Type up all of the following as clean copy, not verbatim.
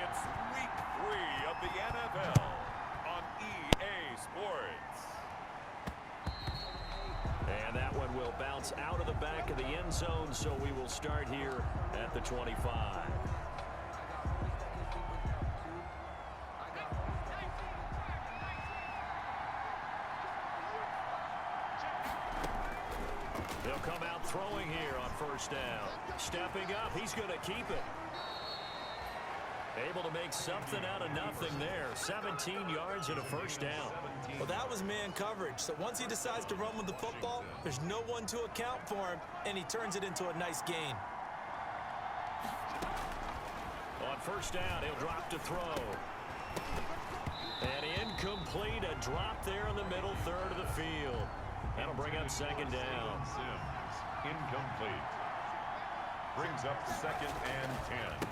It's week 3 of the NFL on EA Sports. And that one will bounce out of the back of the end zone, so we will start here at the 25. They'll come out throwing here on first down. Stepping up, he's going to keep it. Able to make something out of nothing there. 17 yards and a first down. Well, that was man coverage. So once he decides to run with the football, there's no one to account for him, and he turns it into a nice gain. On first down, he'll drop to throw. And incomplete, a drop there in the middle third of the field. That'll bring up second down. Sims, incomplete. Brings up 2nd and 10.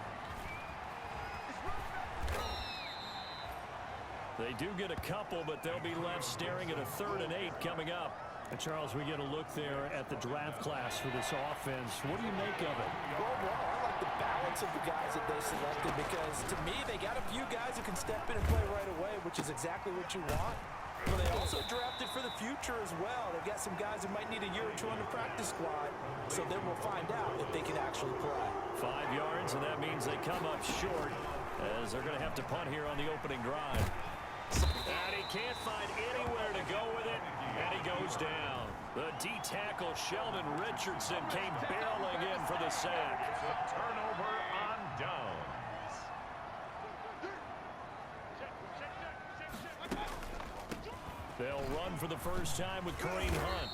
They do get a couple, but they'll be left staring at a 3rd and 8 coming up. And Charles, we get a look there at the draft class for this offense. What do you make of it? Well, I like the balance of the guys that they selected because, to me, they got a few guys who can step in and play right away, which is exactly what you want. But they also drafted for the future as well. They've got some guys who might need a year or two on the practice squad, so then we'll find out if they can actually play. 5 yards, and that means they come up short as they're going to have to punt here on the opening drive. And he can't find anywhere to go with it, and he goes down. The D-tackle, Sheldon Richardson, came barreling in for the sack. It's a turnover on downs. They'll run for the first time with Kareem Hunt.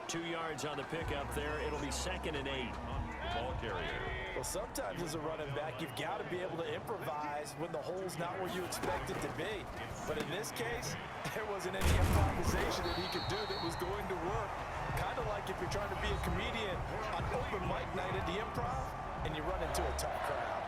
2 yards on the pickup there. It'll be 2nd and 8. Ball carrier. Well, sometimes as a running back, you've got to be able to improvise when the hole's not where you expect it to be. But in this case, there wasn't any improvisation that he could do that was going to work. Kind of like if you're trying to be a comedian on open mic night at the Improv and you run into a tough crowd.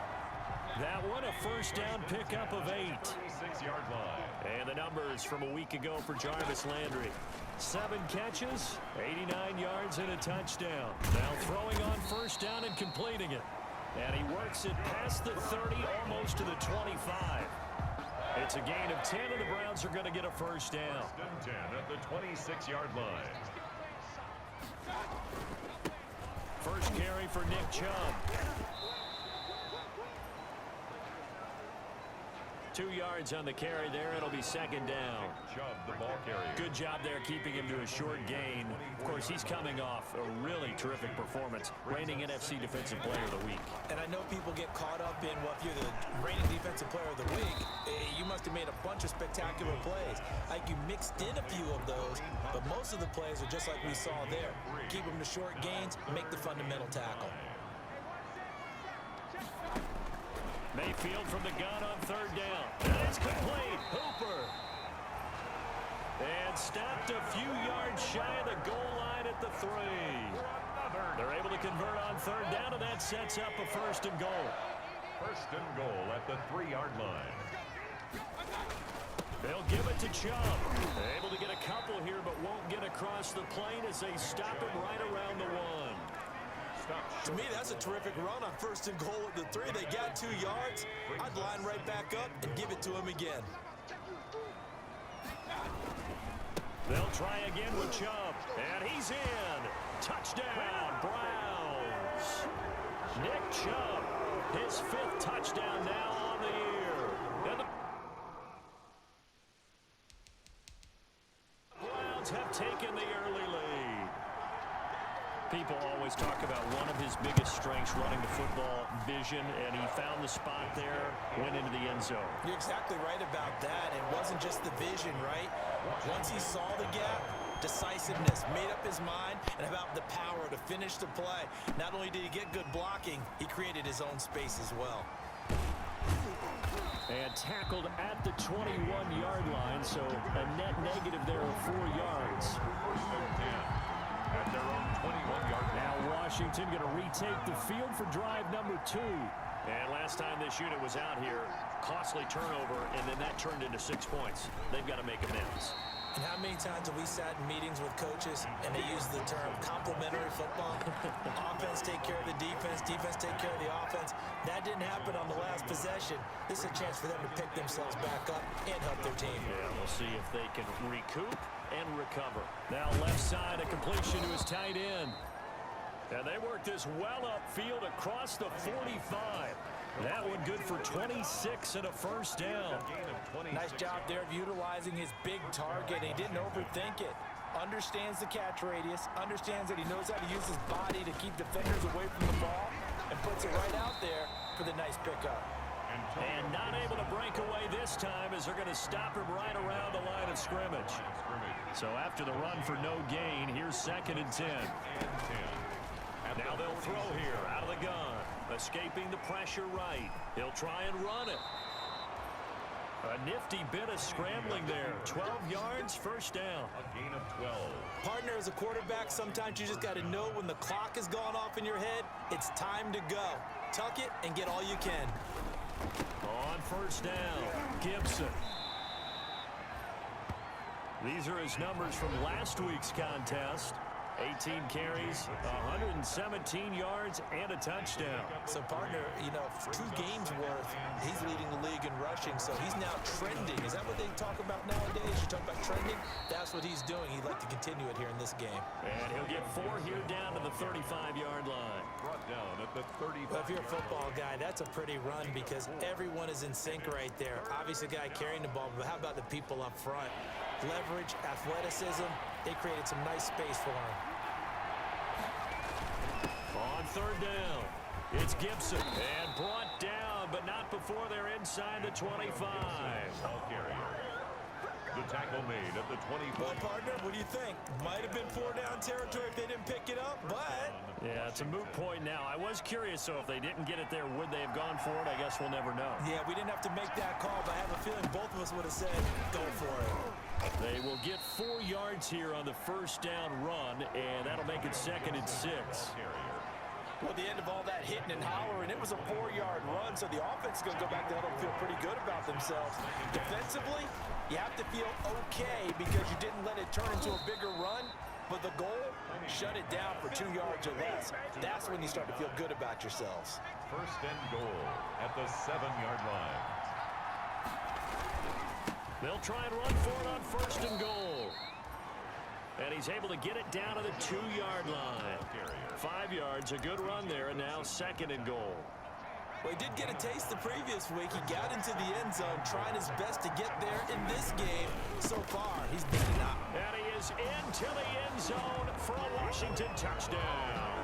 That one a first down pickup of 8. 26-yard line. And the numbers from a week ago for Jarvis Landry. 7 catches, 89 yards, and a touchdown. Now throwing on first down and completing it. And he works it past the 30, almost to the 25. It's a gain of 10, and the Browns are going to get a first down. 1st and 10 at the 26-yard line. First carry for Nick Chubb. 2 yards on the carry there. It'll be 2nd down. Chubb, the ball carrier. Good job there keeping him to a short gain. Of course, he's coming off a really terrific performance, reigning NFC Defensive Player of the Week. And I know people get caught up in, well, if you're the reigning Defensive Player of the Week, you must have made a bunch of spectacular plays. Like you mixed in a few of those, but most of the plays are just like we saw there. Keep them to short gains, make the fundamental tackle. Mayfield from the gun on 3rd down. And it's complete. Hooper. And stopped a few yards shy of the goal line at the 3. They're able to convert on 3rd down, and that sets up a 1st and goal. 1st and goal at the 3-yard line. They'll give it to Chubb. Able to get a couple here, but won't get across the plane as they stop him right around the 1. To me, that's a terrific run on 1st and goal at the 3. They got 2 yards. I'd line right back up and give it to him again. They'll try again with Chubb. And he's in. Touchdown, Browns. Nick Chubb, his 5th touchdown now on the year. And the Browns have taken the early lead. People always talk about one of his biggest strengths running the football, vision, and he found the spot there, went into the end zone. You're exactly right about that. It wasn't just the vision, right? Once he saw the gap, decisiveness, made up his mind, and about the power to finish the play. Not only did he get good blocking, he created his own space as well. And tackled at the 21-yard line, so a net negative there of 4 yards. 1st and 10. At their own 21-yard line. Now Washington going to retake the field for drive number 2. And last time this unit was out here, costly turnover, and then that turned into 6 points. They've got to make amends. And how many times have we sat in meetings with coaches and they use the term complementary football? Offense take care of the defense, defense take care of the offense. That didn't happen on the possession. This is a chance for them to pick themselves back up and help their team. Yeah, we'll see if they can recoup and recover. Now left side, a completion to his tight end. And they work this well upfield across the 45. That one good for 26 and a first down. Nice job there of utilizing his big target. He didn't overthink it. Understands the catch radius, understands that he knows how to use his body to keep defenders away from the ball, and puts it right out there for the nice pickup. And not able to break away this time as they're going to stop him right around the line of scrimmage. So after the run for no gain, here's 2nd and 10. Now they'll throw here out of the gun. Escaping the pressure right. He'll try and run it. A nifty bit of scrambling there. 12 yards, first down. A gain of 12. Partner, as a quarterback, sometimes you just got to know when the clock has gone off in your head, it's time to go. Tuck it and get all you can. On first down, Gibson. These are his numbers from last week's contest. 18 carries, 117 yards, and a touchdown. So, partner, you know, 2 games worth, he's leading the league in rushing, so he's now trending. Is that what they talk about nowadays? You talk about trending? That's what he's doing. He'd like to continue it here in this game. And he'll get 4 here down to the 35-yard line. Brought down at the 35. Well, if you're a football guy, that's a pretty run because everyone is in sync right there. Obviously, the guy carrying the ball, but how about the people up front? Leverage, athleticism, they created some nice space for him. On third down, it's Gibson. And brought down, but not before they're inside the 25. Ball carrier. The tackle made at the 25. Well, partner, what do you think? Might have been 4-down territory if they didn't pick it up, but... Yeah, it's a moot point now. I was curious, so if they didn't get it there, would they have gone for it? I guess we'll never know. Yeah, we didn't have to make that call, but I have a feeling both of us would have said, go for it. They will get 4 yards here on the first down run, and that'll make it 2nd and 6. Well, at the end of all that hitting and hollering, it was a 4-yard run, so the offense is going to go back there and feel pretty good about themselves. Defensively, you have to feel okay because you didn't let it turn into a bigger run, but the goal, shut it down for 2 yards or less. That's when you start to feel good about yourselves. First and goal at the 7-yard line. They'll try and run for it on first and goal. And he's able to get it down to the 2-yard line. 5 yards, a good run there, and now 2nd and goal. Well, he did get a taste the previous week. He got into the end zone, trying his best to get there in this game. So far, he's been up. And he is into the end zone for a Washington touchdown.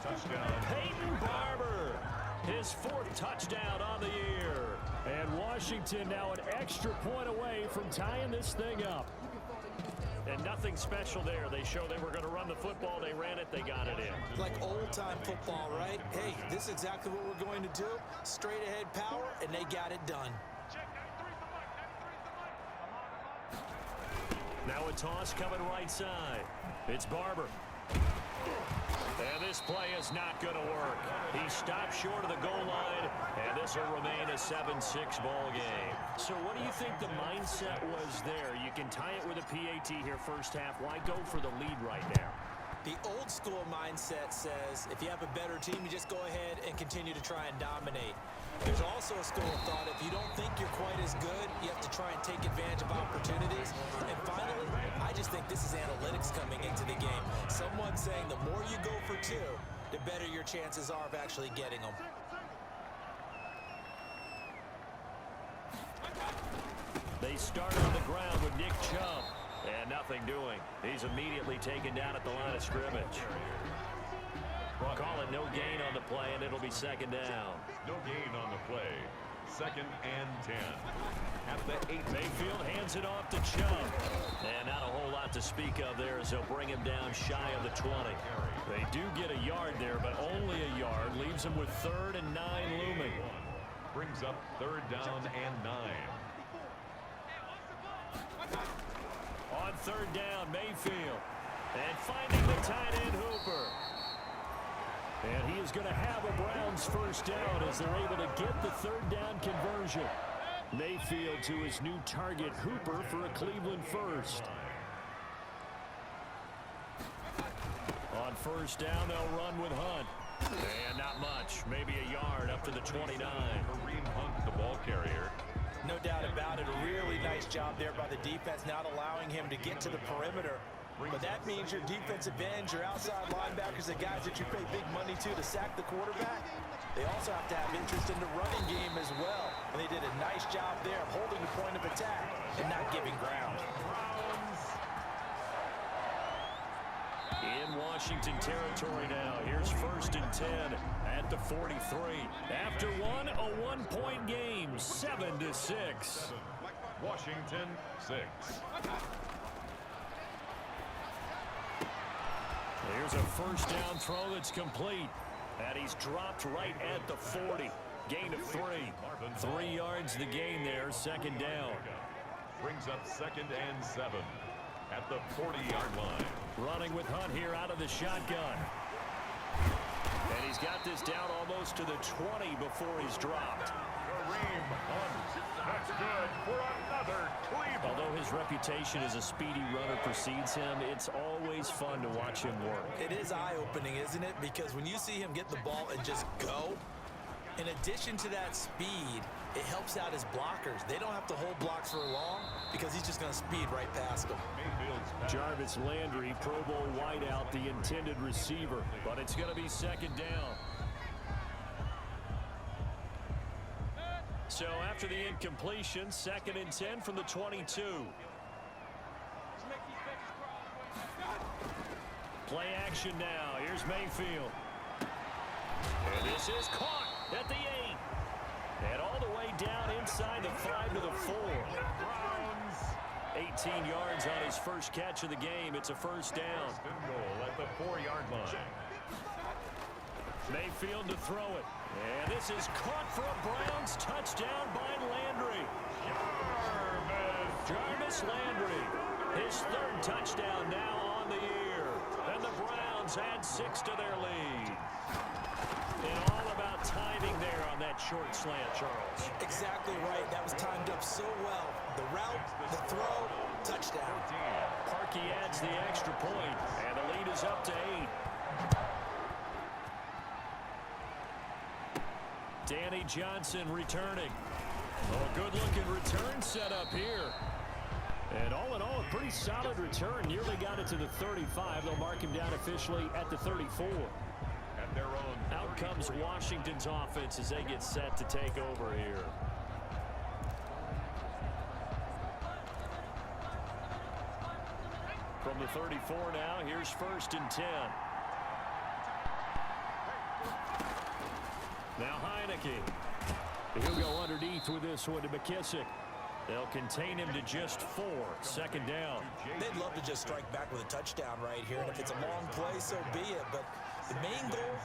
Touchdown. Peyton Barber, his 4th touchdown on the year. And Washington now an extra point away from tying this thing up. And nothing special there. They showed they were going to run the football. They ran it. They got it in. Like old-time football, right? Hey, this is exactly what we're going to do. Straight ahead power, and they got it done. Now a toss coming right side. It's Barber. And this play is not going to work. He stopped short of the goal line, and this will remain a 7-6 ball game. So what do you think the mindset was there? You can tie it with a PAT here first half. Why go for the lead right now? The old school mindset says if you have a better team, you just go ahead and continue to try and dominate. There's also a school of thought, if you don't think you're quite as good, you have to try and take advantage of opportunities. And finally, I just think this is analytics coming into the game. Someone saying the more you go for 2, the better your chances are of actually getting them. They start on the ground with Nick Chubb. And nothing doing. He's immediately taken down at the line of scrimmage. Call it no gain on the play, and it'll be 2nd down. No gain on the play. 2nd and 10. At the 8. Mayfield hands it off to Chubb. And not a whole lot to speak of there as they'll bring him down shy of the 20. They do get a yard there, but only a yard. Leaves them with 3rd and 9 looming. Brings up 3rd down and 9. On 3rd down, Mayfield. And finding the tight end, Hooper. And he is going to have a Browns first down as they're able to get the 3rd down conversion. Mayfield to his new target, Hooper, for a Cleveland first. On first down, they'll run with Hunt. And not much. Maybe a yard up to the 29. Kareem Hunt, the ball carrier. No doubt about it. A really nice job there by the defense, not allowing him to get to the perimeter. But that means your defensive ends, your outside linebackers, the guys that you pay big money to sack the quarterback, they also have to have interest in the running game as well. And they did a nice job there of holding the point of attack and not giving ground. In Washington territory now. Here's 1st and 10 at the 43. After a one-point game, 7-6. Washington 6. Here's a first down throw that's complete. And he's dropped right at the 40. Gain of 3. 3 yards the gain there, 2nd down. Brings up 2nd and 7 at the 40-yard line. Running with Hunt here out of the shotgun. And he's got this down almost to the 20 before he's dropped. Kareem Hunt. That's good for another Cleveland. Although his reputation as a speedy runner precedes him, it's always fun to watch him work. It is eye-opening, isn't it? Because when you see him get the ball and just go, in addition to that speed, it helps out his blockers. They don't have to hold blocks for long because he's just going to speed right past them. Jarvis Landry, Pro Bowl wideout, the intended receiver. But it's going to be 2nd down. So after the incompletion, 2nd and 10 from the 22. Play action now. Here's Mayfield. And this is caught at the 8. And all the way down inside the 5 to the 4. Browns. 18 yards on his first catch of the game. It's a first down. First and goal at the 4-yard line. Mayfield to throw it. And this is caught for a Browns touchdown by Landry. Jarvis Landry. His 3rd touchdown now on the year. And the Browns add 6 to their lead. And all about timing there on that short slant, Charles. Exactly right. That was timed up so well. The route, the throw, touchdown. Parkey adds the extra point, and the lead is up to 8. Danny Johnson returning. A good-looking return set up here. And all in all, a pretty solid return. Nearly got it to the 35. They'll mark him down officially at the 34. At their own. Out comes Washington's offense as they get set to take over here. From the 34 now, here's 1st and 10. Now Heineke. He'll go underneath with this one to McKissick. They'll contain him to just 4. 2nd down. They'd love to just strike back with a touchdown right here. And if it's a long play, so be it. But the main goal,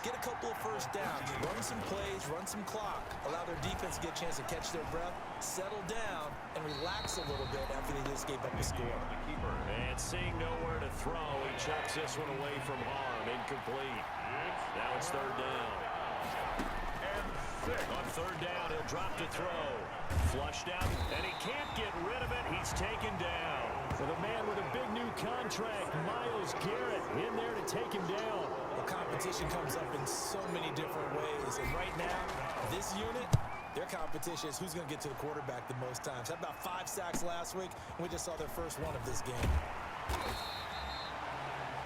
get a couple of first downs. Run some plays, run some clock. Allow their defense to get a chance to catch their breath, settle down, and relax a little bit after they just gave up the score. And seeing nowhere to throw, he chucks this one away from harm. Incomplete. Now it's 3rd down. On 3rd down, he'll drop to throw. Flushed out, and he can't get rid of it. He's taken down. For the man with a big new contract, Myles Garrett, in there to take him down. The competition comes up in so many different ways. And right now, this unit, their competition is who's going to get to the quarterback the most times. Had about 5 sacks last week, and we just saw their first one of this game.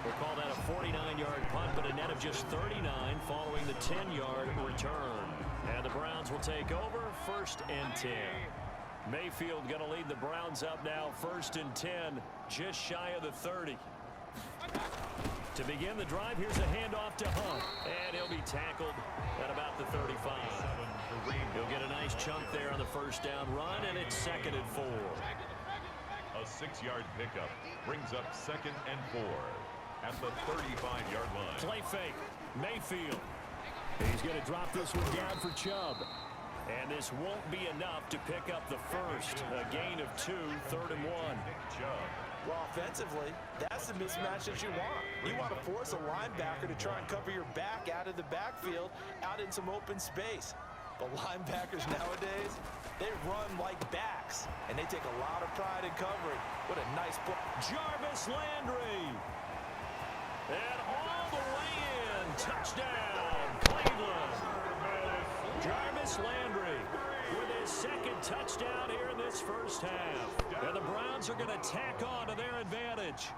We'll call that a 49-yard punt, but a net of just 39 following the 10-yard return. And the Browns will take over 1st and 10. Mayfield going to lead the Browns up now 1st and 10, just shy of the 30. To begin the drive, here's a handoff to Hunt. And he'll be tackled at about the 35. He'll get a nice chunk there on the first down run, and it's 2nd and 4. A 6-yard pickup brings up 2nd and 4 at the 35-yard line. Play fake. Mayfield. He's going to drop this one down for Chubb. And this won't be enough to pick up the first. A gain of 2, 3rd and 1. Chubb. Well, offensively, that's the mismatch that you want. You want to force a linebacker to try and cover your back out of the backfield, out in some open space. But linebackers nowadays, they run like backs, and they take a lot of pride in covering. What a nice play. Jarvis Landry. And all the way in. touchdown, Cleveland. Jarvis Landry with his second touchdown here in this first half. And the Browns are going to tack on to their advantage.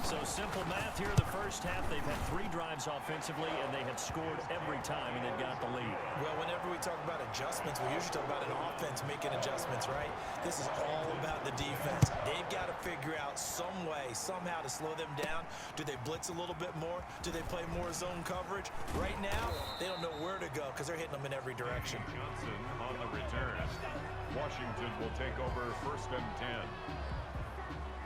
So simple math here in the first half. They've had 3 drives offensively, and they have scored every time, and they've got the lead. Well, whenever we talk about adjustments, we usually talk about an offense making adjustments, right? This is all about the defense. They've got to figure out some way, somehow to slow them down. Do they blitz a little bit more? Do they play more zone coverage? Right now, they don't know where to go because they're hitting them in every direction. Johnson on the return. Washington will take over 1st and 10.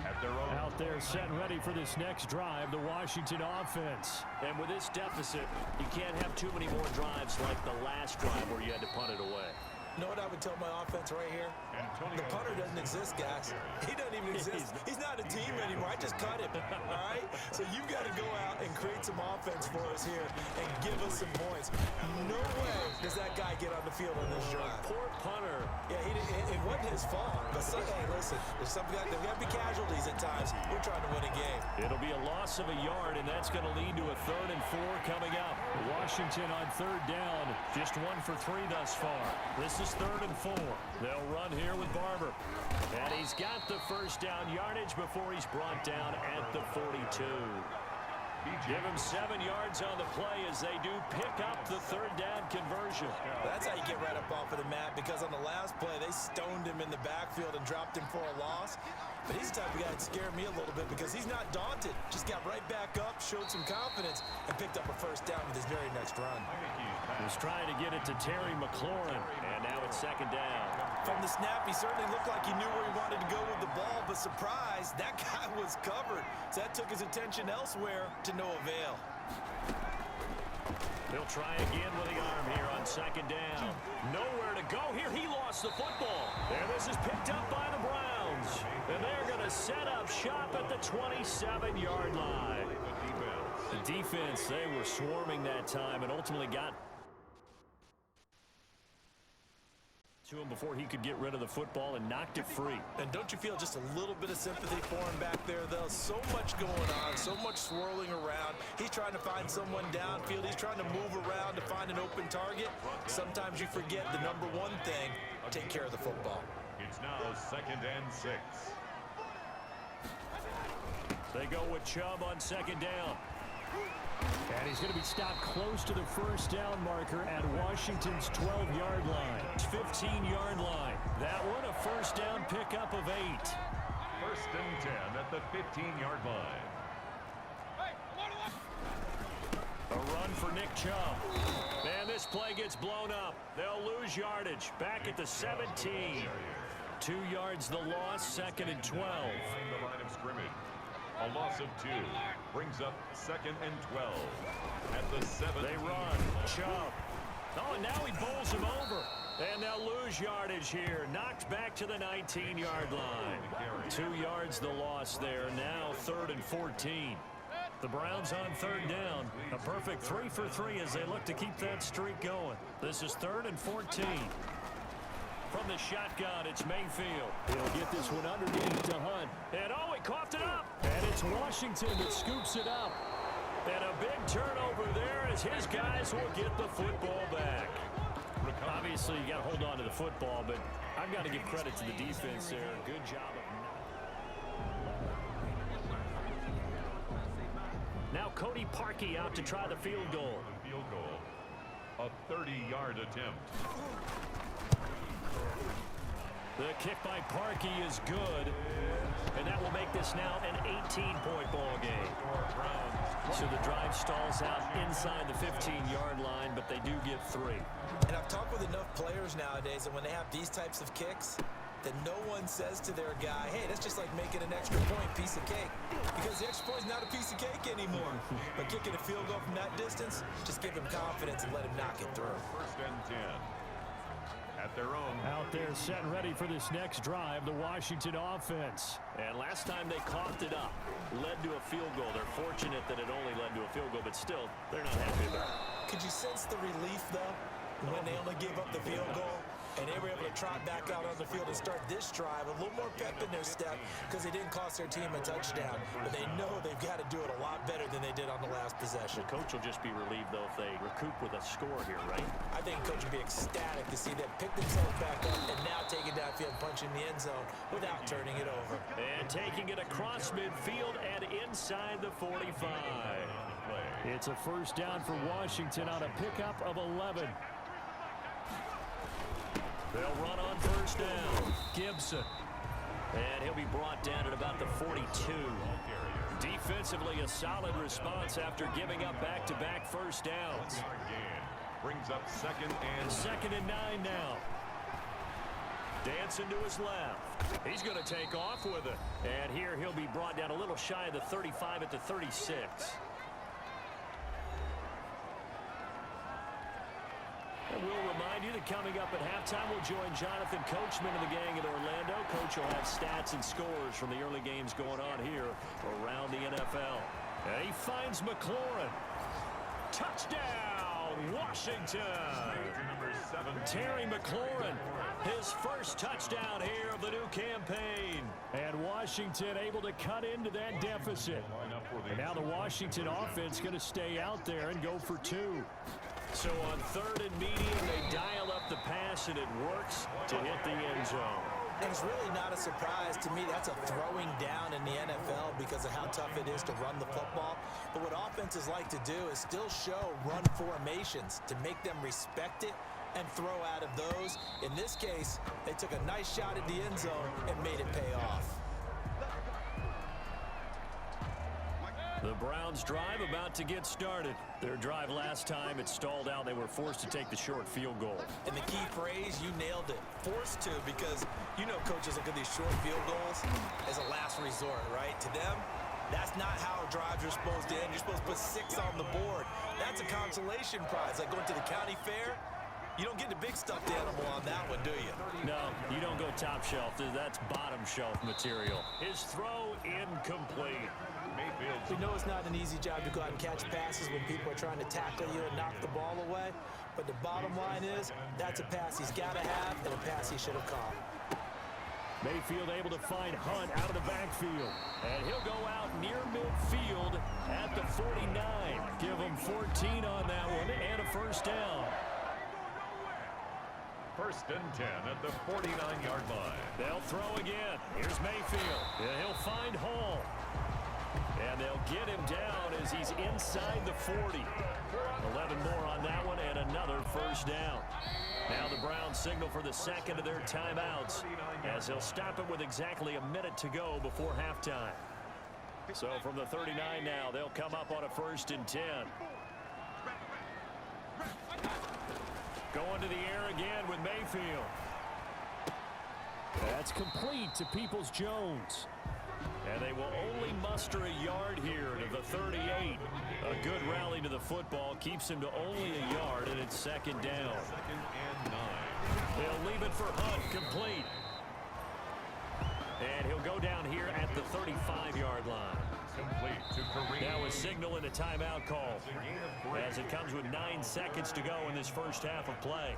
At their own. Out there set ready for this next drive, the Washington offense. And with this deficit, you can't have too many more drives like the last drive where you had to punt it away. You know what I would tell my offense right here? The punter doesn't exist, guys. He doesn't even exist. He's not a team anymore. I just cut him, all right? So you've got to go out and create some offense for us here and give us some points. No way does that guy get on the field on this drive. Poor punter. Yeah, it wasn't his fault. But hey, listen, there's something there's got to be casualties at times. We're trying to win a game. It'll be a loss of a yard, and that's going to lead to a 3rd and 4 coming up. Washington on 3rd down, just 1 for 3 thus far. This is 3rd and 4. They'll run here with Barber. And he's got the first down yardage before he's brought down at the 42. Give him 7 yards on the play as they do pick up the 3rd down conversion. That's how you get right up off of the mat, because on the last play, they stoned him in the backfield and dropped him for a loss. But he's the type of guy that scared me a little bit because he's not daunted. Just got right back up, showed some confidence, and picked up a first down with his very next run. He's trying to get it to Terry McLaurin, and now it's 2nd down. From the snap, he certainly looked like he knew where he wanted to go with the ball, but surprise, that guy was covered. So that took his attention elsewhere to no avail. He'll try again with the arm here on 2nd down. Nowhere to go here. He lost the football. And this is picked up by the Browns. And they're going to set up shop at the 27-yard line. The defense, they were swarming that time and ultimately got to him before he could get rid of the football and knocked it free. And don't you feel just a little bit of sympathy for him back there, though? So much going on, so much swirling around. He's trying to find someone downfield. He's trying to move around to find an open target. Sometimes you forget the number one thing, take care of the football. It's now 2nd and 6. They go with Chubb on 2nd down. And he's going to be stopped close to the first down marker at Washington's 12-yard line. 15-yard line. That one a first down pickup of 8. 1st and 10 at the 15-yard line. A run for Nick Chubb. And this play gets blown up. They'll lose yardage. Back at the 17. 2 yards the loss, 2nd and 12. The line of scrimmage. A loss of 2 brings up 2nd and 12 at the 7. They run. Chubb. Oh, and now he bowls him over. And they'll lose yardage here. Knocked back to the 19-yard line. 2 yards the loss there. Now 3rd and 14. The Browns on 3rd down. A perfect 3 for 3 as they look to keep that streak going. This is 3rd and 14. From the shotgun, it's Mayfield. He'll get this one underneath to Hunt. And oh, he coughed it up. And it's Washington that scoops it up. And a big turnover there as his guys will get the football back. Obviously, you got to hold on to the football, but I've got to give credit to the defense there. Good job of now Cody Parkey out to try the field goal. The field goal, a 30-yard attempt. The kick by Parkey is good, and that will make this now an 18-point ball game. So the drive stalls out inside the 15-yard line, but they do get 3. And I've talked with enough players nowadays, and when they have these types of kicks, that no one says to their guy, hey, that's just like making an extra point, piece of cake. Because the extra point is not a piece of cake anymore. But kicking a field goal from that distance, just give him confidence and let him knock it through. 1st and 10. At their own. Out there set ready for this next drive, the Washington offense. And last time they coughed it up, led to a field goal. They're fortunate that it only led to a field goal, but still, they're not happy about it. Could you sense the relief, though, when they only gave up the field goal? And they were able to trot back out on the field and start this drive. A little more pep in their step because they didn't cost their team a touchdown. But they know they've got to do it a lot better than they did on the last possession. The coach will just be relieved, though, if they recoup with a score here, right? I think coach would be ecstatic to see them pick themselves back up and now take it downfield, punch in the end zone without turning it over. And taking it across midfield and inside the 45. It's a first down for Washington on a pickup of 11. They'll run on first down. Gibson. And he'll be brought down at about the 42. Defensively, a solid response after giving up back-to-back first downs. Brings up second and 9 now. Dancing to his left. He's going to take off with it. And here he'll be brought down a little shy of the 35 at the 36. And we'll remind you that coming up at halftime, we'll join Jonathan Coachman of the gang in Orlando. Coach will have stats and scores from the early games going on here around the NFL. And he finds McLaurin. Touchdown, Washington. Terry McLaurin, his first touchdown here of the new campaign. And Washington able to cut into that deficit. And now the Washington offense going to stay out there and go for 2. So on third and medium, they dial up the pass, and it works to hit the end zone. And it's really not a surprise to me. That's a throwing down in the NFL because of how tough it is to run the football. But what offenses like to do is still show run formations to make them respect it and throw out of those. In this case, they took a nice shot at the end zone and made it pay off. The Browns drive about to get started. Their drive last time, it stalled out. They were forced to take the short field goal. And the key phrase, you nailed it. Forced to, because you know coaches look at these short field goals as a last resort, right? To them, that's not how drives are supposed to end. You're supposed to put 6 on the board. That's a consolation prize. Like going to the county fair, you don't get the big stuffed animal on that one, do you? No, you don't go top shelf. That's bottom shelf material. His throw incomplete. We know it's not an easy job to go out and catch passes when people are trying to tackle you and knock the ball away. But the bottom line is, that's a pass he's got to have and a pass he should have caught. Mayfield able to find Hunt out of the backfield. And he'll go out near midfield at the 49. Give him 14 on that one and a first down. First and 10 at the 49-yard line. They'll throw again. Here's Mayfield. And he'll find Hall. And they'll get him down as he's inside the 40. 11 more on that one and another first down. Now the Browns signal for the second of their timeouts as they'll stop it with exactly a minute to go before halftime. So from the 39 now, they'll come up on a first and 10. Going to the air again with Mayfield. That's complete to Peoples-Jones. And they will only muster a yard here to the 38. A good rally to the football keeps him to only a yard, and it's second down. Second and 9. They'll leave it for Hunt, complete. And he'll go down here at the 35-yard line. Complete to Kareem. Now a signal and a timeout call as it comes with 9 seconds to go in this first half of play.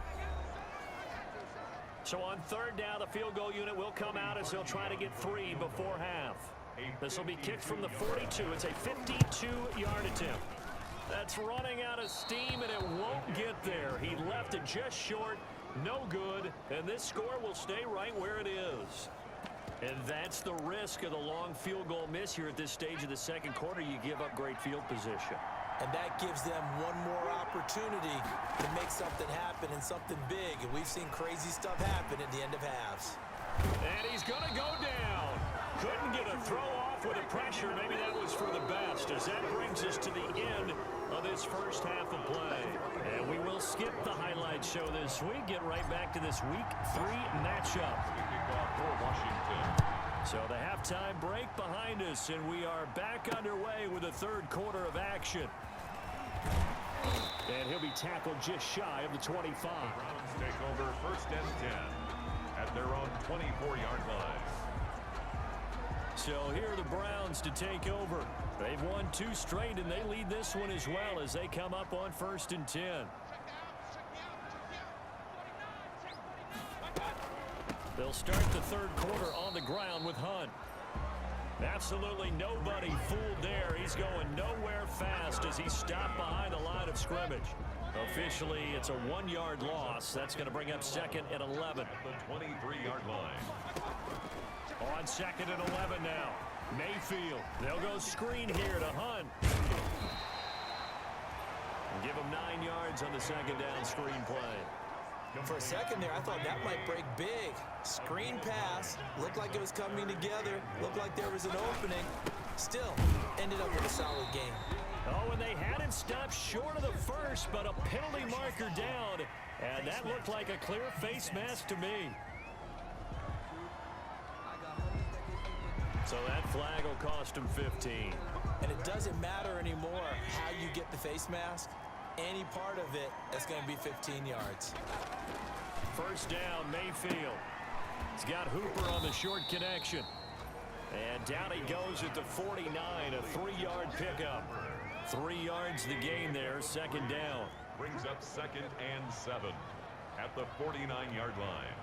So on third down, the field goal unit will come out as they'll try to get 3 before half. This will be kicked from the 42. It's a 52-yard attempt. That's running out of steam, and it won't get there. He left it just short, no good, and this score will stay right where it is. And that's the risk of the long field goal miss here at this stage of the second quarter. You give up great field position. And that gives them one more opportunity to make something happen and something big. And we've seen crazy stuff happen at the end of halves. And he's going to go down. Couldn't get a throw off with the pressure. Maybe that was for the best, as that brings us to the end of this first half of play. And we will skip the highlight show this week. Get right back to this Week 3 matchup. So the halftime break behind us, and we are back underway with the third quarter of action. And he'll be tackled just shy of the 25. Browns take over first and 10 at their own 24-yard line. So here are the Browns to take over. They've won 2 straight, and they lead this one as well as they come up on first and 10. They'll start the third quarter on the ground with Hunt. Absolutely nobody fooled there. He's going nowhere fast as he's stopped behind the line of scrimmage. Officially, it's a 1-yard loss. That's going to bring up second and 11. At the 23-yard line. On second and 11 now. Mayfield. They'll go screen here to Hunt. And give him 9 yards on the second down screen play. For a second there, I thought that might break big. Screen pass. Looked like it was coming together. Looked like there was an opening. Still, ended up with a solid game. Oh, and they had it stopped short of the first, but a penalty marker down. And that looked like a clear face mask to me. So that flag will cost him 15. And it doesn't matter anymore how you get the face mask. Any part of it, that's going to be 15 yards. First down, Mayfield. He's got Hooper on the short connection. And down he goes at the 49, a 3-yard pickup. 3 yards the gain there, second down. Brings up second and 7 at the 49-yard line.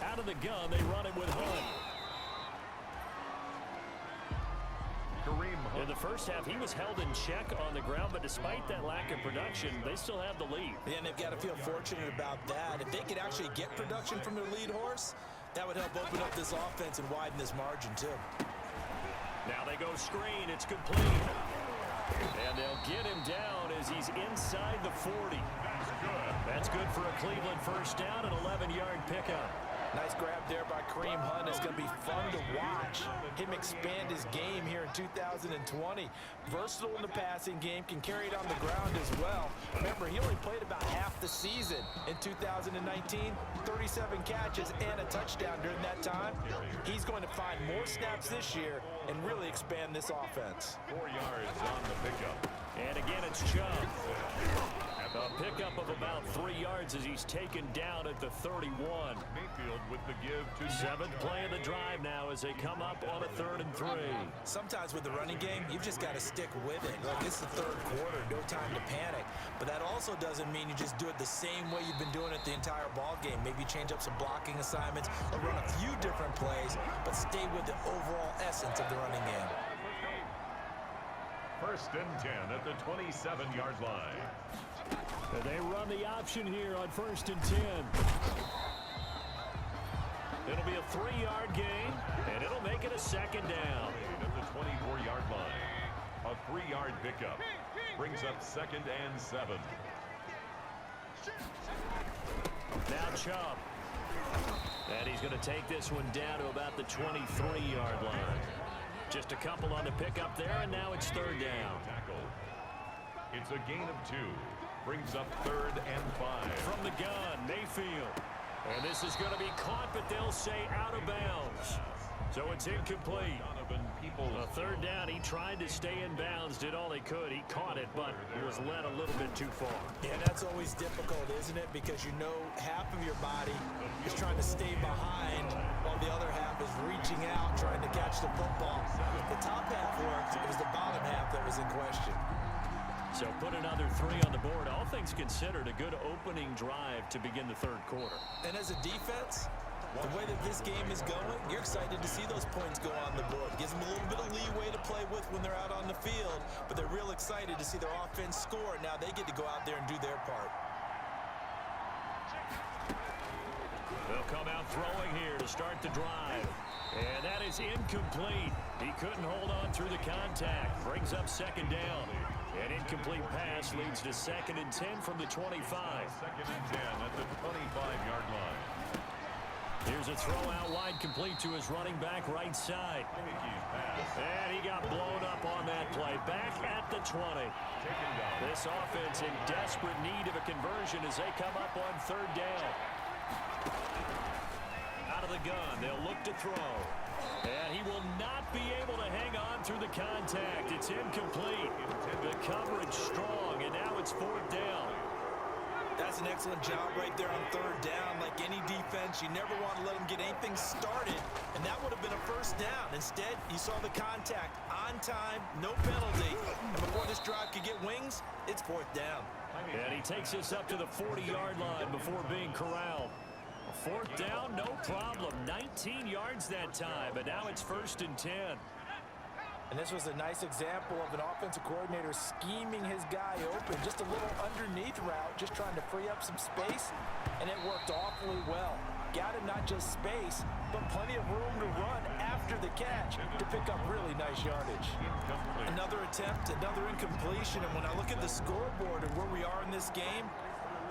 Out of the gun, they run it with Hunt. Kareem Hunt. In the first half, he was held in check on the ground, but despite that lack of production, they still have the lead. And they've got to feel fortunate about that. If they could actually get production from their lead horse, that would help open up this offense and widen this margin, too. Now they go screen. It's complete. And they'll get him down as he's inside the 40. That's good for a Cleveland first down, an 11-yard pickup. Nice grab there by Kareem Hunt. It's going to be fun to watch him expand his game here in 2020. Versatile in the passing game, can carry it on the ground as well. Remember, he only played about half the season in 2019, 37 catches and a touchdown during that time. He's going to find more snaps this year and really expand this offense. 4 yards on the pickup. And again, it's Chubb. A pickup of about 3 yards as he's taken down at the 31. Mayfield with the give to 7th play of the drive now as they come up on a 3rd and 3. Sometimes with the running game, you've just got to stick with it. Look, it's the third quarter, no time to panic. But that also doesn't mean you just do it the same way you've been doing it the entire ball game. Maybe change up some blocking assignments or run a few different plays, but stay with the overall essence of the running game. First and 10 at the 27-yard line. And they run the option here on 1st and 10. It'll be a 3-yard gain, and it'll make it a second down. At the 24-yard line. A 3-yard pickup. Brings up second and 7. Now Chubb. And he's going to take this one down to about the 23-yard line. Just a couple on the pickup there, and now it's 3rd down. Tackle. It's a gain of 2. Brings up 3rd and 5. From the gun, Mayfield. And this is going to be caught, but they'll say out of bounds. So it's incomplete. Donovan Peoples. A 3rd down, he tried to stay in bounds, did all he could. He caught it, but it was led a little bit too far. Yeah, that's always difficult, isn't it? Because you know half of your body is trying to stay behind while the other half is reaching out, trying to catch the football. The top half worked. It was the bottom half that was in question. So put another 3 on the board. All things considered, a good opening drive to begin the 3rd quarter. And as a defense, the way that this game is going, you're excited to see those points go on the board. Gives them a little bit of leeway to play with when they're out on the field, but they're real excited to see their offense score. Now they get to go out there and do their part. They'll come out throwing here to start the drive. And that is incomplete. He couldn't hold on through the contact. Brings up second down. An incomplete pass leads to 2nd and 10 from the 25. 2nd and 10 at the 25-yard line. Here's a throw out wide, complete to his running back right side. And he got blown up on that play. Back at the 20. This offense in desperate need of a conversion as they come up on 3rd down. Out of the gun, they'll look to throw. And he will not be able to hang on through the contact. It's incomplete. The coverage strong, and now it's 4th down. That's an excellent job right there on 3rd down. Like any defense, you never want to let them get anything started, and that would have been a first down. Instead, you saw the contact on time, no penalty, and before this drive could get wings, it's 4th down. And he takes this up to the 40-yard line before being corralled. Fourth down, no problem. 19 yards that time, but now it's 1st and 10. And this was a nice example of an offensive coordinator scheming his guy open. Just a little underneath route, just trying to free up some space, and it worked awfully well. Got him not just space, but plenty of room to run after the catch to pick up really nice yardage. Another attempt, another incompletion, and when I look at the scoreboard and where we are in this game,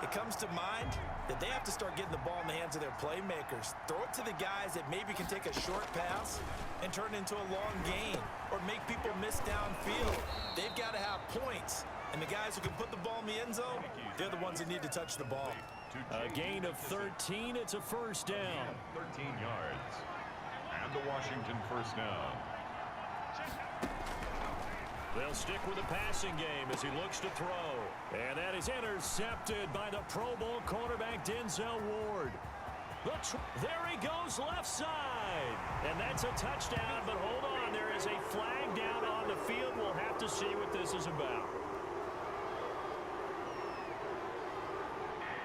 it comes to mind that they have to start getting the ball in the hands of their playmakers. Throw it to the guys that maybe can take a short pass and turn it into a long gain or make people miss downfield. They've got to have points. And the guys who can put the ball in the end zone, they're the ones that need to touch the ball. A gain of 13. It's a 1st down. 13 yards. And the Washington 1st down. They'll stick with the passing game as he looks to throw. And that is intercepted by the Pro Bowl cornerback Denzel Ward. There he goes left side. And that's a touchdown, but hold on. There is a flag down on the field. We'll have to see what this is about.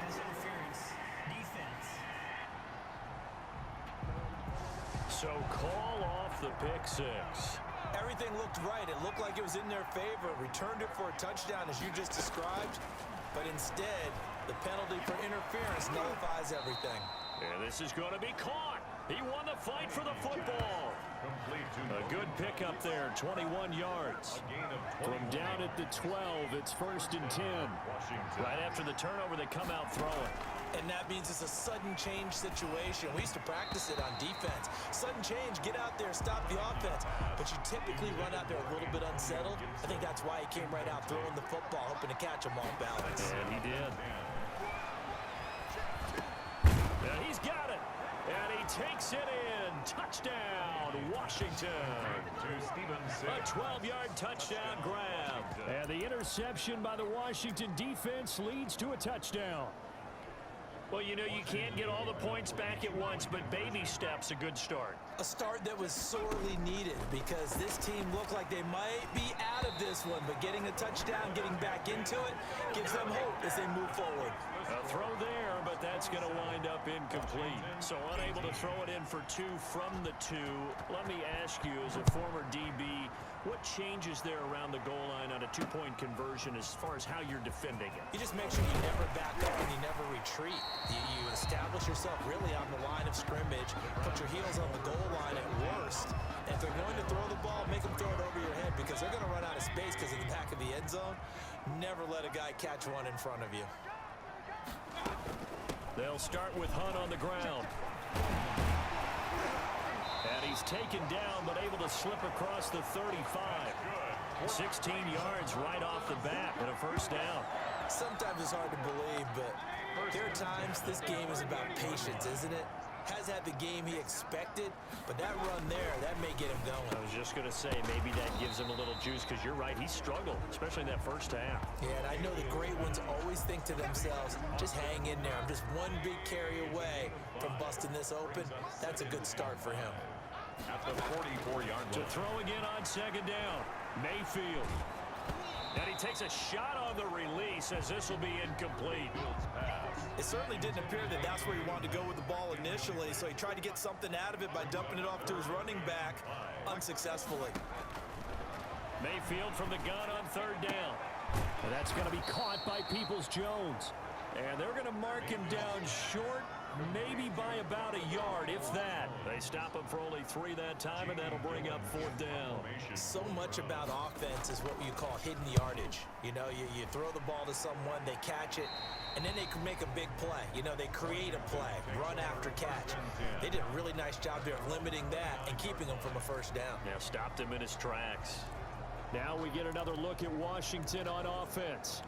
Pass interference. Defense. So call off the pick six. Everything looked right. It looked like it was in their favor. Returned it for a touchdown, as you just described. But instead, the penalty for interference nullifies everything. And this is going to be caught. He won the fight for the football. A good pickup there, 21 yards. From down at the 12, it's 1st and 10. Right after the turnover, they come out throwing. And that means it's a sudden change situation. We used to practice it on defense. Sudden change, get out there, stop the offense. But you typically run out there a little bit unsettled. I think that's why he came right out throwing the football, hoping to catch him off balance. And he did. And he's got it. And he takes it in. Touchdown, Washington. A 12-yard touchdown grab. And the interception by the Washington defense leads to a touchdown. Well, you know, you can't get all the points back at once, but baby steps a good start. A start that was sorely needed because this team looked like they might be out of this one, but getting a touchdown, getting back into it, gives them hope as they move forward. A throw there, but that's going to wind up incomplete. So unable to throw it in for 2 from the 2. Let me ask you, as a former DB, what changes there around the goal line on a 2-point conversion as far as how you're defending it? You just make sure you never back up and you never retreat. You establish yourself really on the line of scrimmage, put your heels on the goal line at worst. And if they're going to throw the ball, make them throw it over your head because they're going to run out of space because of the back of the end zone. Never let a guy catch one in front of you. They'll start with Hunt on the ground. And he's taken down, but able to slip across the 35. 16 yards right off the bat and a 1st down. Sometimes it's hard to believe, but there are times this game is about patience, isn't it? Has had the game he expected, but that run there, that may get him going. I was just going to say, maybe that gives him a little juice because you're right, he struggled, especially in that 1st half. Yeah, and I know the great ones always think to themselves, just hang in there. I'm just one big carry away from busting this open. That's a good start for him. At the 44-yard line. To throw again on 2nd down, Mayfield. And he takes a shot on the release as this will be incomplete. It certainly didn't appear that that's where he wanted to go with the ball initially, so he tried to get something out of it by dumping it off to his running back unsuccessfully. Mayfield from the gun on 3rd down. And that's going to be caught by Peoples-Jones. And they're going to mark him down short, maybe by about a yard, if that. They stop him for only 3 that time, and that'll bring up 4th down. So much about offense is what you call hidden yardage. You know, you throw the ball to someone, they catch it, and then they can make a big play. You know, they create a play, run after catch. They did a really nice job there of limiting that and keeping him from a 1st down. Yeah, stopped him in his tracks. Now we get another look at Washington on offense.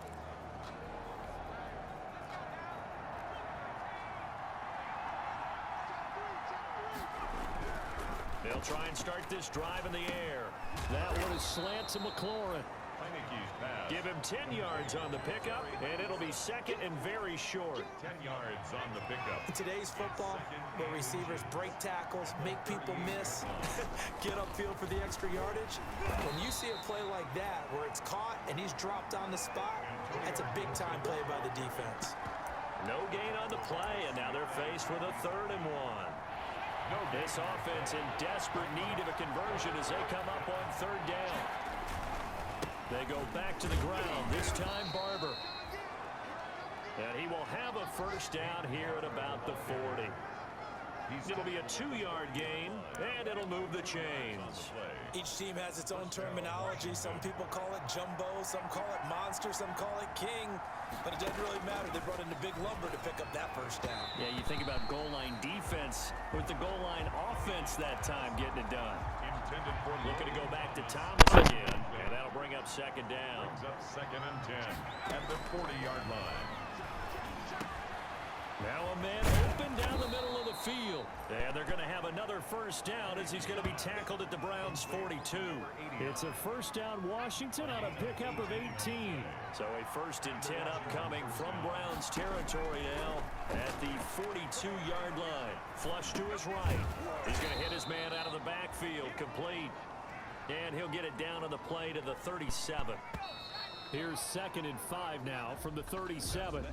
They'll try and start this drive in the air. That one is slant to McLaurin. Give him 10 yards on the pickup, and it'll be 2nd and very short. 10 yards on the pickup. In today's football, where receivers break tackles, make people miss, get upfield for the extra yardage, when you see a play like that where it's caught and he's dropped on the spot, that's a big-time play by the defense. No gain on the play, and now they're faced with a 3rd and 1. This offense in desperate need of a conversion as they come up on 3rd down. They go back to the ground, this time Barber. And he will have a 1st down here at about the 40. It'll be a 2-yard gain, and it'll move the chains. Each team has its own terminology. Some people call it jumbo, some call it monster, some call it king. But it doesn't really matter. They brought in a big lumber to pick up that 1st down. Yeah, you think about goal line defense with the goal line offense that time getting it done. Looking to go back to Thomas again, and that'll bring up 2nd down. Brings up 2nd and 10 at the 40-yard line. Now a man open down the middle of the field. And they're going to have another 1st down as he's going to be tackled at the Browns' 42. It's a 1st down Washington on a pickup of 18. So a 1st and 10 upcoming from Browns territory now at the 42-yard line. Flush to his right. He's going to hit his man out of the backfield, complete. And he'll get it down on the play to the 37. Here's 2nd and 5 now from the 37.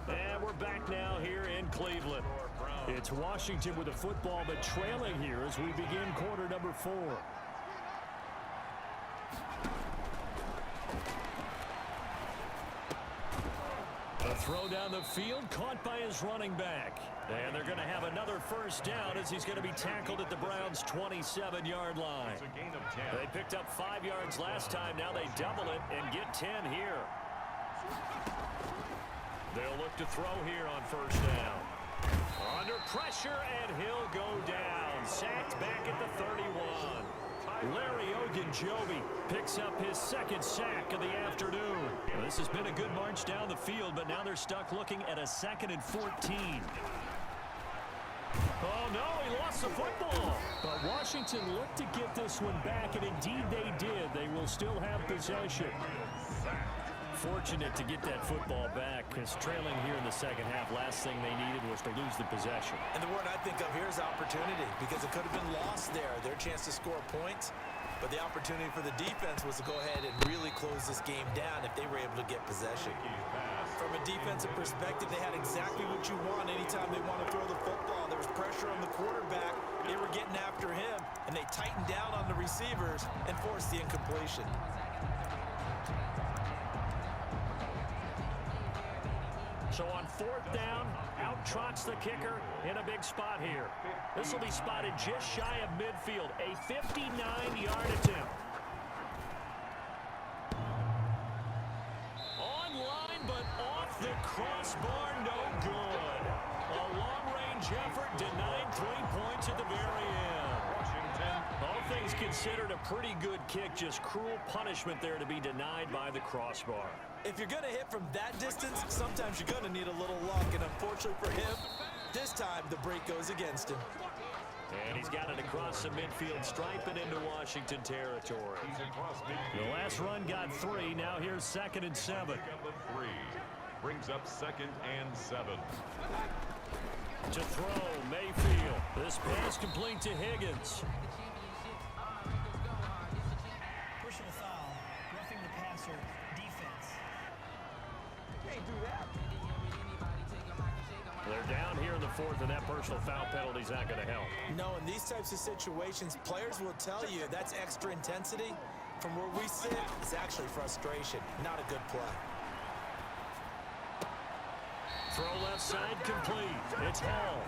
And we're back now here in Cleveland. It's Washington with the football, but trailing here as we begin quarter number 4. A throw down the field, caught by his running back. And they're going to have another 1st down as he's going to be tackled at the Browns' 27-yard line. It's a gain of 10. They picked up 5 yards last time. Now they double it and get 10 here. They'll look to throw here on 1st down. Under pressure, and he'll go down. Sacked back at the 31. Larry Ogunjobi picks up his 2nd sack of the afternoon. Well, this has been a good march down the field, but now they're stuck looking at a 2nd and 14. Oh, no, he lost the football. But Washington looked to get this one back, and indeed they did. They will still have possession. Fortunate to get that football back, because trailing here in the 2nd half, last thing they needed was to lose the possession. And the word I think of here is opportunity, because it could have been lost there, their chance to score points. But the opportunity for the defense was to go ahead and really close this game down if they were able to get possession. From a defensive perspective, they had exactly what you want anytime they want to throw the football. There was pressure on the quarterback. They were getting after him, and they tightened down on the receivers and forced the incompletion. So on 4th down, out trots the kicker in a big spot here. This will be spotted just shy of midfield, a 59-yard attempt. Online, but off the crossbar, no good. A long-range effort denied 3 points at the very end. All things considered, a pretty good kick, just cruel punishment there to be denied by the crossbar. If you're going to hit from that distance, sometimes you're going to need a little luck. And unfortunately for him, this time the break goes against him. And he's got it across the midfield stripe and into Washington territory. The last run got 3. Now here's 2nd and 7. 3 brings up 2nd and 7. To throw, Mayfield. This pass complete to Higgins. Personal foul. Roughing the passer. Defense. They're down here in the 4th, and that personal foul penalty's not going to help. No, in these types of situations, players will tell you that's extra intensity. From where we sit, it's actually frustration, not a good play. Throw left side complete. It's Hall.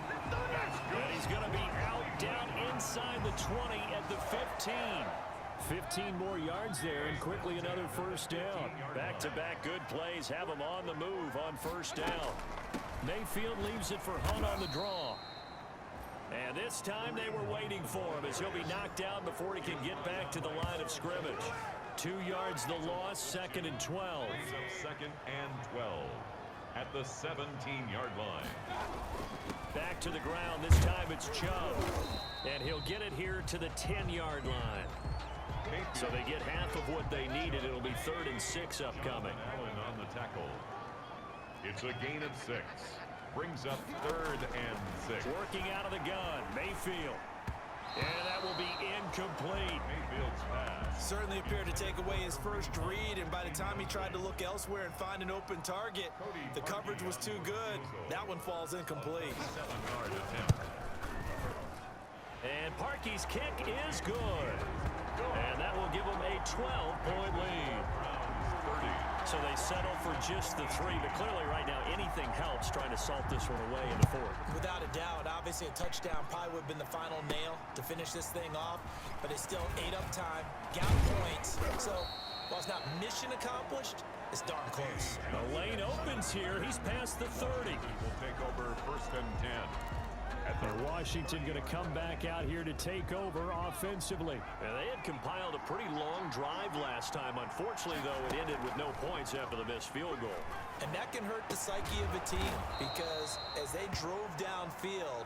And he's going to be out down inside the 20 at the 15. 15 more yards there, and quickly another 1st down. Back-to-back good plays have him on the move on 1st down. Mayfield leaves it for Hunt on the draw. And this time they were waiting for him as he'll be knocked out before he can get back to the line of scrimmage. 2 yards the loss, 2nd and 12. 2nd and 12 at the 17-yard line. Back to the ground. This time it's Chubb. And he'll get it here to the 10-yard line. So they get half of what they needed. It'll be 3rd and 6 upcoming. Allen on the tackle. It's a gain of 6. Brings up 3rd and 6. Working out of the gun. Mayfield. And that will be incomplete. Mayfield's pass. Certainly appeared to take away his first read, and by the time he tried to look elsewhere and find an open target, the coverage was too good. That one falls incomplete. 7-yard attempt. And Parkey's kick is good. And that will give them a 12-point lead. Browns 30. So they settle for just the 3, but clearly right now anything helps trying to salt this one away in the 4th. Without a doubt, obviously a touchdown probably would have been the final nail to finish this thing off, but it's still 8 up time, got points. So while it's not mission accomplished, it's darn close. The lane opens here. He's past the 30. Will take over 1st and 10. And Washington going to come back out here to take over offensively. And they had compiled a pretty long drive last time. Unfortunately, though, it ended with no points after the missed field goal. And that can hurt the psyche of a team because as they drove downfield,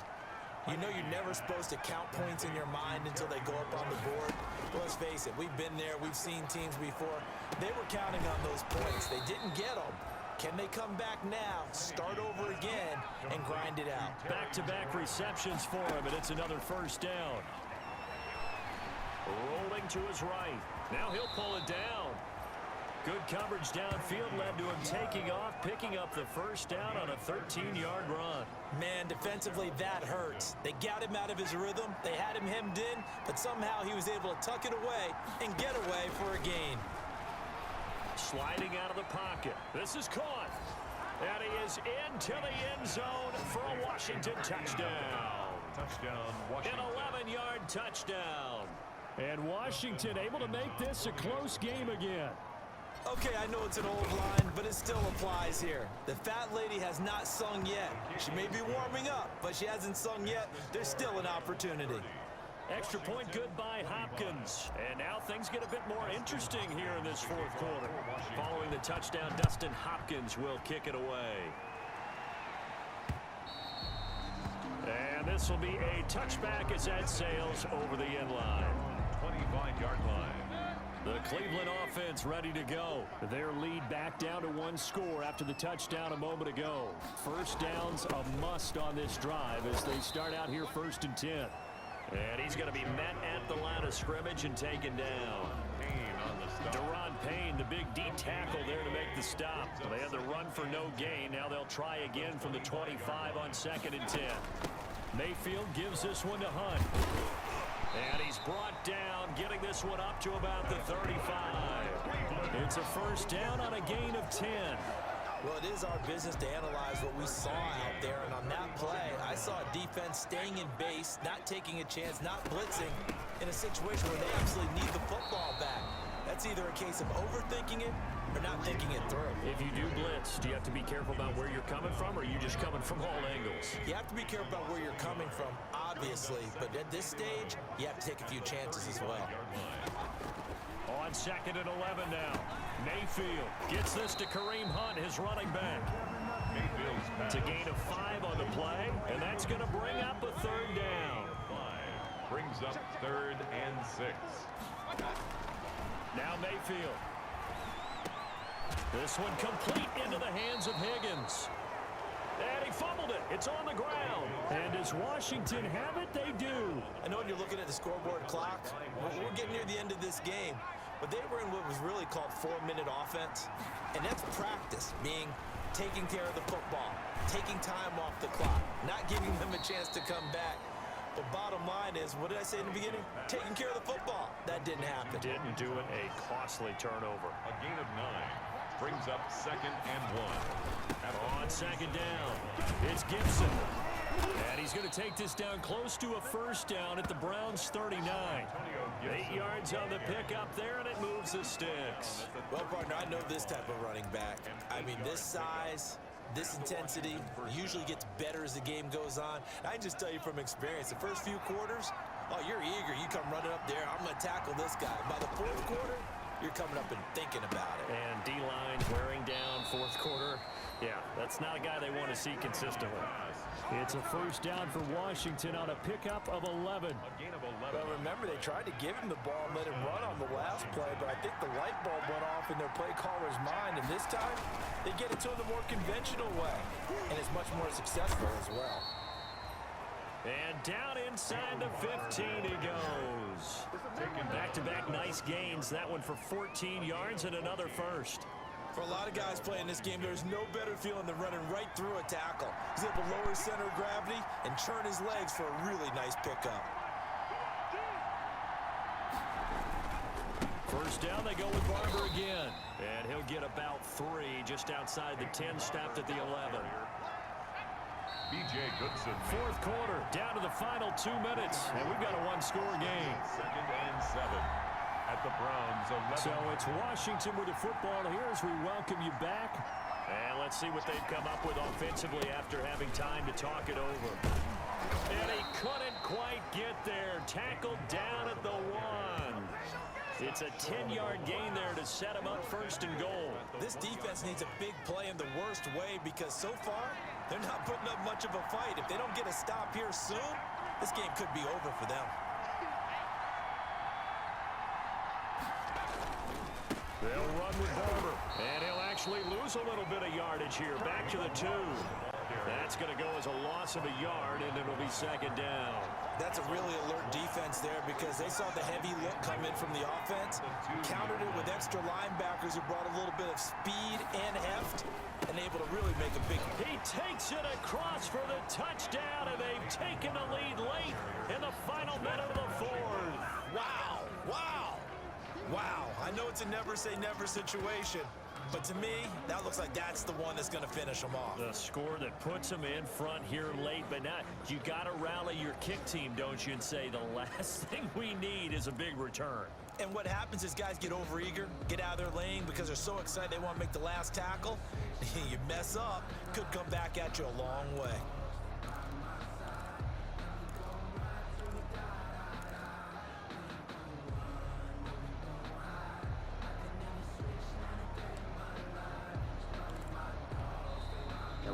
you know you're never supposed to count points in your mind until they go up on the board. Well, let's face it, we've been there, we've seen teams before. They were counting on those points. They didn't get them. Can they come back now, start over again, and grind it out? Back-to-back receptions for him, and it's another 1st down. Rolling to his right. Now he'll pull it down. Good coverage downfield led to him taking off, picking up the 1st down on a 13-yard run. Man, defensively, that hurts. They got him out of his rhythm. They had him hemmed in, but somehow he was able to tuck it away and get away for a gain. Sliding out of the pocket. This is caught. And he is into the end zone for a Washington touchdown. Touchdown, Washington. An 11-yard touchdown. And Washington able to make this a close game again. Okay, I know it's an old line, but it still applies here. The fat lady has not sung yet. She may be warming up, but she hasn't sung yet. There's still an opportunity. Extra point good by Hopkins. And now things get a bit more interesting here in this 4th quarter. Following the touchdown, Dustin Hopkins will kick it away. And this will be a touchback as that sails over the end line. 25-yard line. The Cleveland offense ready to go. Their lead back down to 1 score after the touchdown a moment ago. 1st down's a must on this drive as they start out here 1st and 10. And he's going to be met at the line of scrimmage and taken down. Payne on the stop. Deron Payne, the big D tackle there to make the stop. They had the run for no gain. Now they'll try again from the 25 on 2nd and 10. Mayfield gives this one to Hunt. And he's brought down, getting this one up to about the 35. It's a 1st down on a gain of 10. Well, it is our business to analyze what we saw out there, and on that play, I saw a defense staying in base, not taking a chance, not blitzing, in a situation where they absolutely need the football back. That's either a case of overthinking it or not thinking it through. If you do blitz, do you have to be careful about where you're coming from, or are you just coming from all angles? You have to be careful about where you're coming from, obviously, but at this stage, you have to take a few chances as well. On 2nd and 11 now. Mayfield gets this to Kareem Hunt, his running back. Mayfield's pass. It's a gain of 5 on the play, and that's going to bring up a 3rd down. 5 brings up 3rd and 6. Now Mayfield. This one complete into the hands of Higgins. And he fumbled it. It's on the ground. And does Washington have it? They do. I know when you're looking at the scoreboard clock, we're getting near the end of this game, but they were in what was really called 4-minute offense, and that's practice, meaning taking care of the football, taking time off the clock, not giving them a chance to come back. But bottom line is, what did I say in the beginning? Taking care of the football. That didn't happen. Didn't do it. A costly turnover. A gain of 9 brings up 2nd and 1. On 2nd down, it's Gibson. And he's going to take this down close to a 1st down at the Browns' 39. 8 yards on the pickup there, and it moves the sticks. Well, partner, I know this type of running back. I mean, this size, this intensity usually gets better as the game goes on. I can just tell you from experience, the first few quarters, oh, you're eager. You come running up there, I'm going to tackle this guy. By the 4th quarter, you're coming up and thinking about it. And D-line wearing down 4th quarter. Yeah, that's not a guy they want to see consistently. It's a 1st down for Washington on a pickup of 11. A gain of 11. Well, remember, they tried to give him the ball and let him run on the last play, but I think the light bulb went off in their play caller's mind, and this time, they get it to him the more conventional way, and it's much more successful as well. And down inside the 15 he goes. Back-to-back nice gains. That one for 14 yards and another first. For a lot of guys playing this game, there's no better feeling than running right through a tackle. He's able to lower his center of gravity and churn his legs for a really nice pickup. First down, they go with Barber again. And he'll get about 3 just outside the 10, stopped at the 11. B.J. Goodson. Fourth quarter, down to the final 2 minutes. And we've got a one-score game. 2nd and 7 at the Browns 11. So it's Washington with the football here as we welcome you back. And let's see what they've come up with offensively after having time to talk it over. And he couldn't quite get there. Tackled down at the 1. It's a 10-yard gain there to set him up first and goal. This defense needs a big play in the worst way because so far, they're not putting up much of a fight. If they don't get a stop here soon, this game could be over for them. They'll run with Barber, and he'll actually lose a little bit of yardage here. Back to the 2. That's going to go as a loss of a yard, and it'll be second down. That's a really alert defense there because they saw the heavy look come in from the offense, countered it with extra linebackers who brought a little bit of speed and heft, and able to really make a big... He takes it across for the touchdown, and they've taken the lead late in the final minute of the 4th. Wow, wow, wow. I know it's a never-say-never situation, but to me, that looks like that's the one that's going to finish them off. The score that puts them in front here late, but not. You got to rally your kick team, don't you, and say the last thing we need is a big return. And what happens is guys get overeager, get out of their lane because they're so excited they want to make the last tackle. You mess up, could come back at you a long way.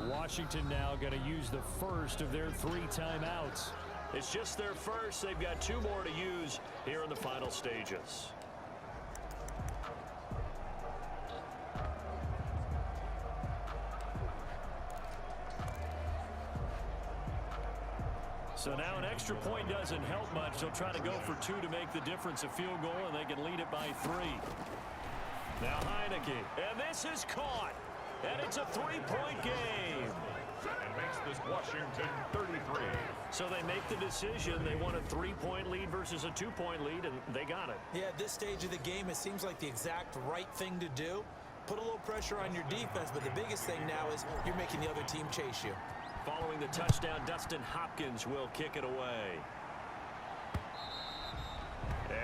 Washington now going to use the first of their 3 timeouts. It's just their first. They've got 2 more to use here in the final stages. So now an extra point doesn't help much. They'll try to go for 2 to make the difference, a field goal, and they can lead it by 3. Now Heineke, and this is caught. And it's a 3-point game. And makes this Washington 33. So they make the decision. They want a 3-point lead versus a 2-point lead, and they got it. Yeah, at this stage of the game, it seems like the exact right thing to do. Put a little pressure on your defense, but the biggest thing now is you're making the other team chase you. Following the touchdown, Dustin Hopkins will kick it away.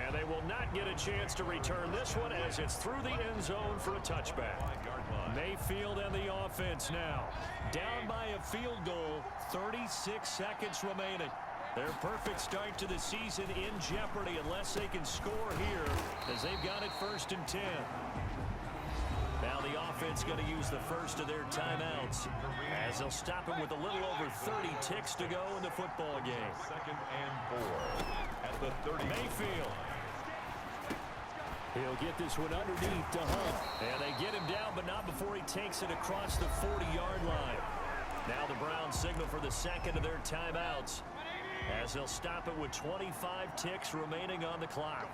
And they will not get a chance to return this one as it's through the end zone for a touchback. Mayfield and the offense now. Down by a field goal, 36 seconds remaining. Their perfect start to the season in jeopardy unless they can score here as they've got it 1st and 10. Now the offense going to use the first of their timeouts as they'll stop it with a little over 30 ticks to go in the football game. 2nd and 4 at the 30. Mayfield. He'll get this one underneath to Hunt. And they get him down, but not before he takes it across the 40-yard line. Now the Browns signal for the second of their timeouts as they'll stop it with 25 ticks remaining on the clock.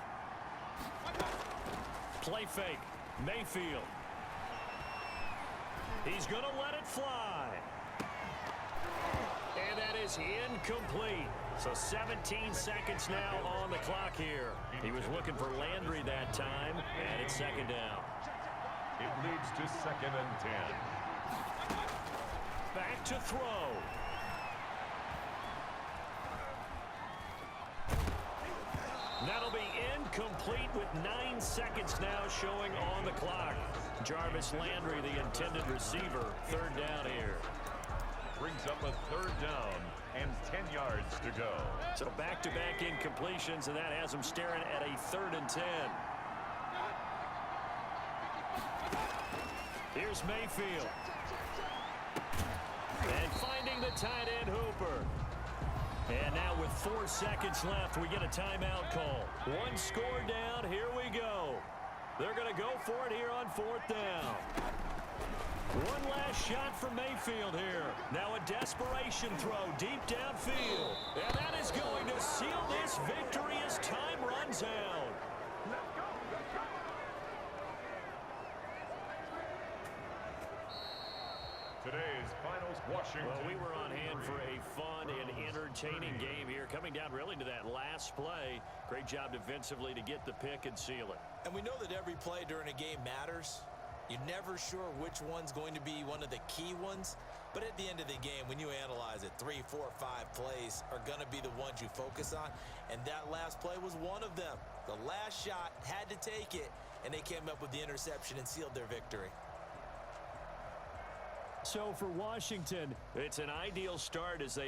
Play fake. Mayfield. He's going to let it fly. And that is incomplete. So 17 seconds now on the clock here. He was looking for Landry that time, and it's second down. It leads to 2nd and 10. Back to throw. That'll be incomplete with 9 seconds now showing on the clock. Jarvis Landry, the intended receiver, 3rd down here. Brings up a 3rd down and 10 yards to go. So back-to-back incompletions, and that has them staring at a 3rd and 10. Here's Mayfield. And finding the tight end Hooper. And now with 4 seconds left, we get a timeout call. 1 score down, here we go. They're going to go for it here on 4th down. One last shot from Mayfield here. Now a desperation throw deep downfield. And that is going to seal this victory as time runs out. Today's finals, Washington. Well, we were on hand for a fun and entertaining game here. Coming down really to that last play. Great job defensively to get the pick and seal it. And we know that every play during a game matters. You're never sure which one's going to be one of the key ones. But at the end of the game, when you analyze it, 3, 4, 5 plays are going to be the ones you focus on. And that last play was one of them. The last shot had to take it, and they came up with the interception and sealed their victory. So for Washington, it's an ideal start as they